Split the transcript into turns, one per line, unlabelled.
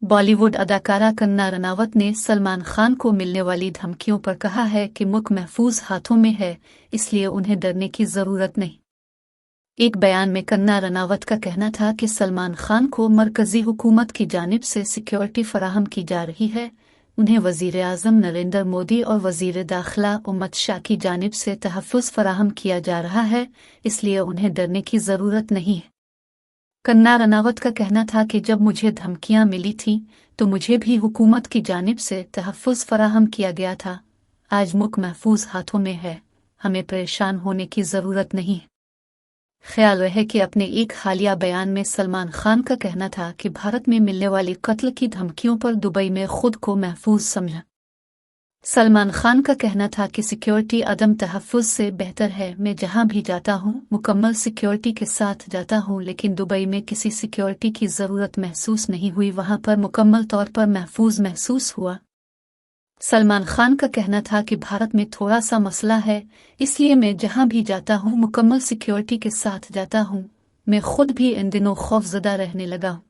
बॉलीवुड अदाकारा कंगना रनावत ने सलमान खान को मिलने वाली धमकियों पर कहा है कि मुल्क महफूज हाथों में है, इसलिए उन्हें डरने की जरूरत नहीं। एक बयान में कंगना रनावत का कहना था कि सलमान खान को मरकजी हुकूमत की जानिब से सिक्योरिटी फराहम की जा रही है, उन्हें वजीर आज़म नरेंद्र मोदी और वजीर दाखिला अमित शाह की जानिब से तहफ़्फ़ुज़ फराहम किया जा रहा है, इसलिए उन्हें डरने की ज़रूरत नहीं है। कंगना रनावत का कहना था कि जब मुझे धमकियां मिली थीं तो मुझे भी हुकूमत की जानिब से तहफ़्फ़ुज़ फराहम किया गया था। आज मुल्क महफूज हाथों में है, हमें परेशान होने की ज़रूरत नहीं। ख्याल रहे कि अपने एक हालिया बयान में सलमान खान का कहना था कि भारत में मिलने वाली कत्ल की धमकियों पर दुबई में खुद को महफूज समझा। सलमान खान का कहना था कि सिक्योरिटी अदम तहफ़्फ़ुज़ से बेहतर है, मैं जहां भी जाता हूं मुकम्मल सिक्योरिटी के साथ जाता हूं, लेकिन दुबई में किसी सिक्योरिटी की ज़रूरत महसूस नहीं हुई, वहां पर मुकम्मल तौर पर महफूज महसूस हुआ। सलमान खान का कहना था कि भारत में थोड़ा सा मसला है, इसलिए मैं जहां भी जाता हूं मुकम्मल सिक्योरिटी के साथ जाता हूं, मैं खुद भी इन दिनों खौफज़दा रहने लगा हूं।